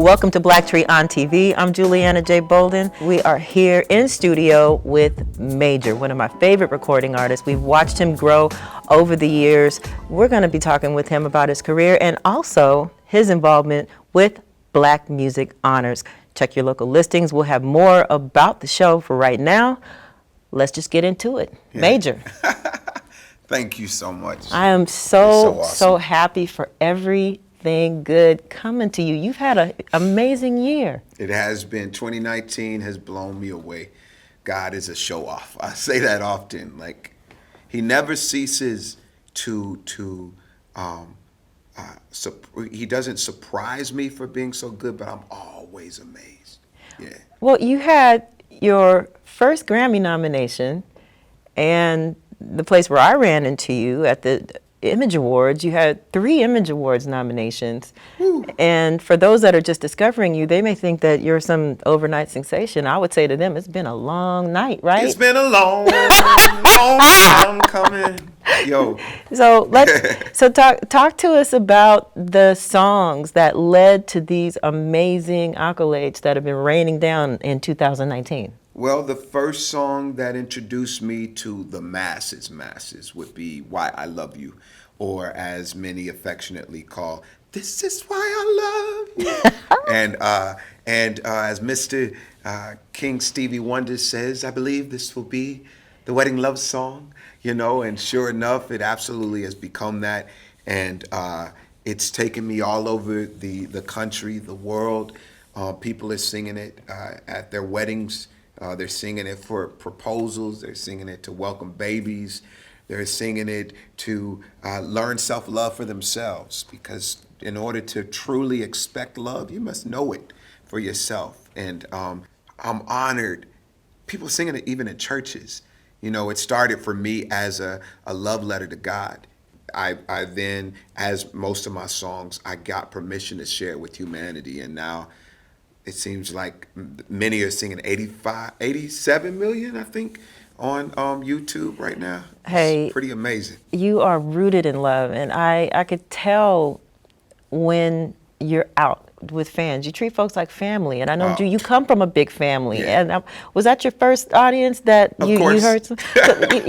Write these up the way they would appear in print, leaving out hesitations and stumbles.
Welcome to BlackTree on TV. I'm Juliana Jai Bolden. We are here in studio with Major, one of my favorite recording artists. We've watched him grow over the years. We're going to be talking with him about his career and also his involvement with Black Music Honors. Check your local listings. We'll have more about the show. For right now, let's just get into it. Yeah. Major. Thank you so much. I am so awesome. happy for everything good coming to you. You've had an amazing year. It has been. 2019 has blown me away. God is a show off. I say that often. Like, he never ceases to he doesn't surprise me for being so good, but I'm always amazed. Yeah. Well, you had your first Grammy nomination, and the place where I ran into you at the Image Awards, you had 3 Image Awards nominations. Woo. And for those that are just discovering you, they may think that you're some overnight sensation. I would say to them, it's been a long night, right? It's been a long time coming. Yo. So talk to us about the songs that led to these amazing accolades that have been raining down in 2019. Well, the first song that introduced me to the masses would be Why I Love You, or as many affectionately call, This Is Why I Love You. and as Mr. King Stevie Wonder says, I believe this will be the wedding love song, and sure enough, it absolutely has become that. And it's taken me all over the country, the world. People are singing it at their weddings. They're singing it for proposals. They're singing it to welcome babies. They're singing it to learn self-love for themselves, because in order to truly expect love, you must know it for yourself. And I'm honored. People singing it even in churches. It started for me as a love letter to God. I then, as most of my songs, I got permission to share it with humanity. And now it seems like many are singing 87 million, I think, on YouTube right now. Hey, it's pretty amazing. You are rooted in love, and I could tell when you're out with fans. You treat folks like family, and I know you come from a big family. Yeah. And was that your first audience that you heard? So, take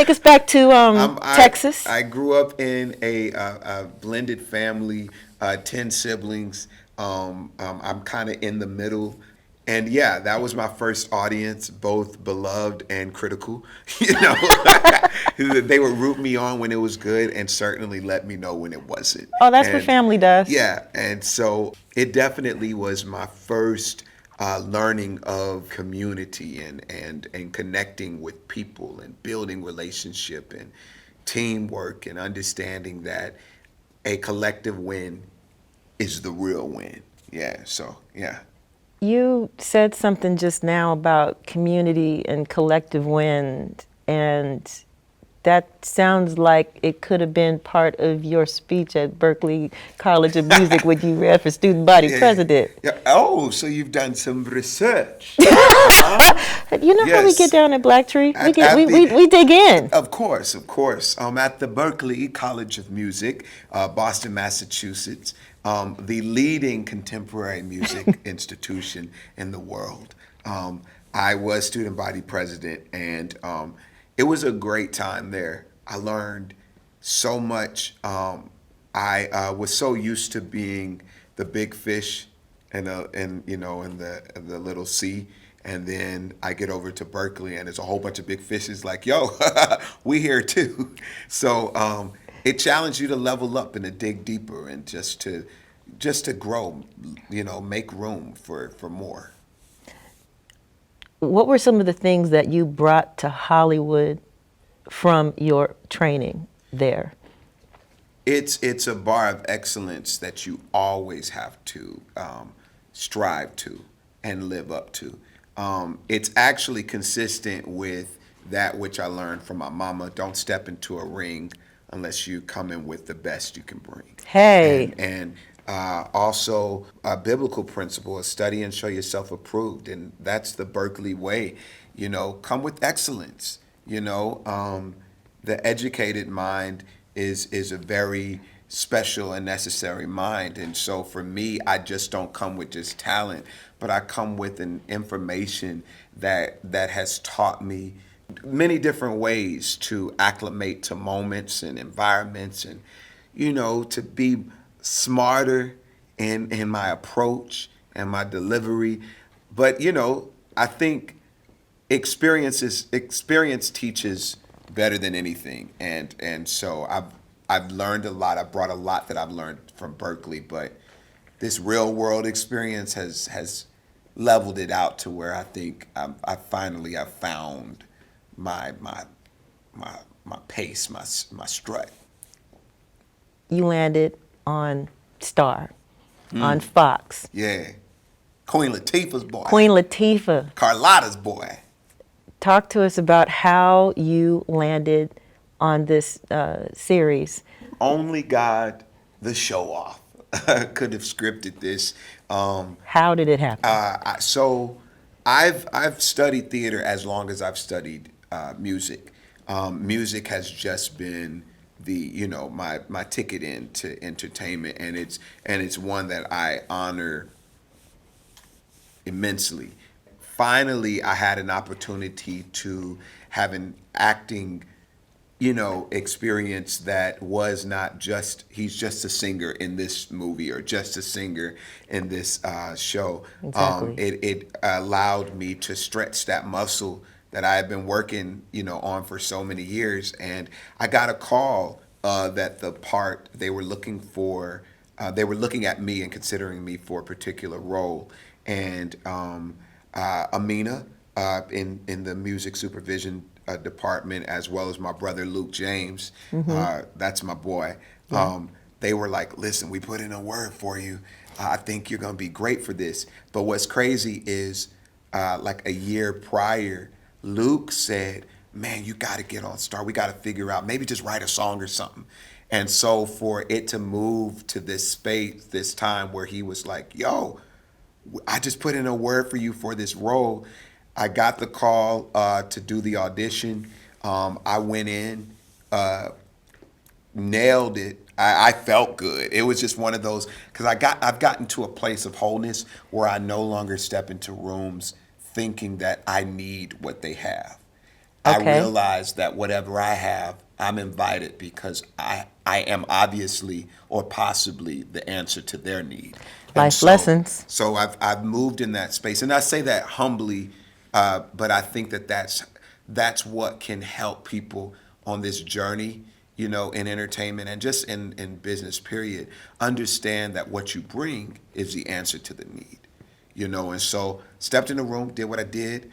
us back to Texas. I grew up in a blended family, 10 siblings. I'm kind of in the middle, and yeah, that was my first audience, both beloved and critical. They would root me on when it was good, and certainly let me know when it wasn't. Oh, that's what family does. Yeah, and so it definitely was my first learning of community and connecting with people and building relationship and teamwork and understanding that a collective win is the real win. Yeah, so, yeah. You said something just now about community and collective win, and that sounds like it could have been part of your speech at Berklee College of Music when you read for student body president. Yeah. Oh, so you've done some research. How we get down at BlackTree? We dig in. Of course. At the Berklee College of Music, Boston, Massachusetts, the leading contemporary music institution in the world. I was student body president, and it was a great time there. I learned so much. I was so used to being the big fish in the little sea. And then I get over to Berklee, and there's a whole bunch of big fishes like, yo, we here too. So it challenged you to level up and to dig deeper and just to grow, make room for more. What were some of the things that you brought to Hollywood from your training there? It's a bar of excellence that you always have to strive to and live up to. It's actually consistent with that which I learned from my mama. Don't step into a ring unless you come in with the best you can bring. Hey. And also a biblical principle is study and show yourself approved. And that's the Berklee way. Come with excellence. The educated mind is a very special and necessary mind. And so for me, I just don't come with just talent, but I come with an information that has taught me many different ways to acclimate to moments and environments, and to be smarter in my approach and my delivery. But I think experience teaches better than anything, and so I've learned a lot. I brought a lot that I've learned from Berkeley, but this real world experience has leveled it out to where I think I finally have found my pace, my strut. You landed on Star, on Fox. Yeah, Queen Latifah's boy. Queen Latifah. Carlotta's boy. Talk to us about how you landed on this series. Only God, the show off, could have scripted this. How did it happen? So I've studied theater as long as I've studied music. Music has just been the my ticket into entertainment, and it's one that I honor immensely. Finally, I had an opportunity to have an acting experience that was not just he's just a singer in this movie or just a singer in this show. Exactly. It allowed me to stretch that muscle that I had been working on for so many years, and I got a call that the part they were looking for, they were looking at me and considering me for a particular role, and Amina in the music supervision department, as well as my brother Luke James, that's my boy. Yeah. They were like, listen, we put in a word for you. I think you're gonna be great for this. But what's crazy is like a year prior, Luke said, man, you gotta get on Star. We gotta figure out, maybe just write a song or something. And so for it to move to this space, this time where he was like, yo, I just put in a word for you for this role. I got the call to do the audition. I went in, nailed it. I felt good. It was just one of those, because I've gotten to a place of wholeness where I no longer step into rooms thinking that I need what they have. Okay. I realize that whatever I have, I'm invited because I am obviously or possibly the answer to their need. Life lessons. So I've moved in that space, and I say that humbly, but I think that's what can help people on this journey, in entertainment and just in business, period. Understand that what you bring is the answer to the need, and so stepped in the room, did what I did,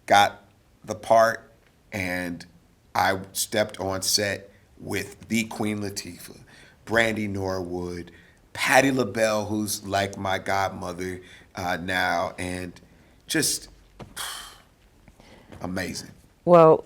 got the part, and I stepped on set with the Queen Latifah, Brandy Norwood, Patti LaBelle, who's like my godmother now, and just amazing. Well,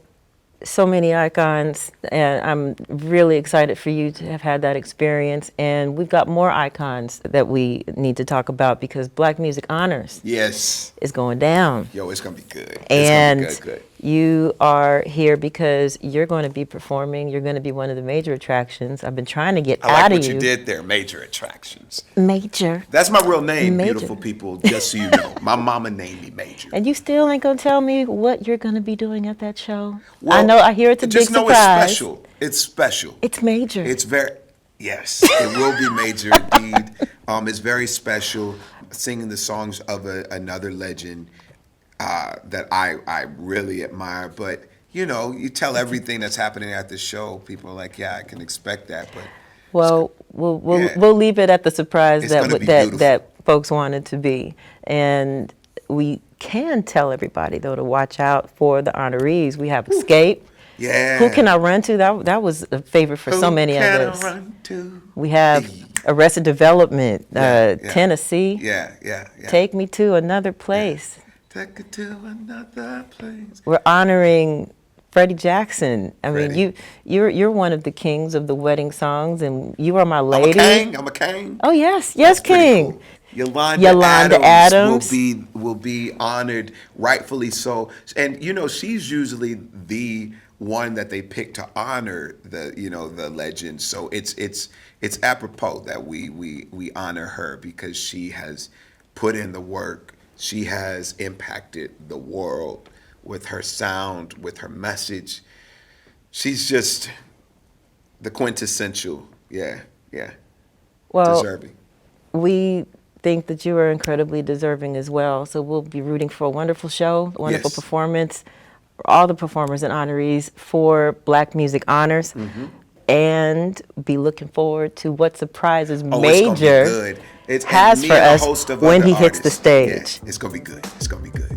so many icons, and I'm really excited for you to have had that experience. And we've got more icons that we need to talk about because Black Music Honors Yes. is going down. Yo, it's going to be good. And it's going to be good. you are here because you're going to be performing. You're going to be one of the major attractions. I've been trying to get I like out of what you. you did there, major attractions. Major. That's my real name, Major. beautiful people, just so you know. My mama named me Major. And you still ain't going to tell me what you're going to be doing at that show? Well, I know, I hear it's a big just know surprise. it's special. It's special. It's major. It's very, yes, it will be major indeed. It's very special, singing the songs of another legend that I really admire. But, you tell everything that's happening at the show, people are like, yeah, I can expect that. But well, we'll leave it at the surprise It's gonna be that beautiful. that folks want it to be. And we can tell everybody, though, to watch out for the honorees. We have Xscape. Yeah. Who Can I Run To? That was a favorite for so many of us. Who can I run to? We have Arrested Development, Yeah. Tennessee. Yeah. Take Me to Another Place. Take it to another place. We're honoring Freddie Jackson. I mean, Freddie. you're one of the kings of the wedding songs, and You Are My Lady. I'm a king. Oh yes, That's pretty King. cool. Yolanda Adams. will be honored, rightfully so. And she's usually the one that they picked to honor the the legend. So it's apropos that we honor her because she has put in the work. She has impacted the world with her sound, with her message. She's just the quintessential, Well, deserving. we think that you are incredibly deserving as well. So we'll be rooting for a wonderful show, a wonderful Yes. performance, all the performers and honorees for Black Music Honors, and be looking forward to what surprises Oh, it's gonna be Major good. has me for and a us host of when other he hits the artists. stage. Yeah, it's gonna be good. It's gonna be good.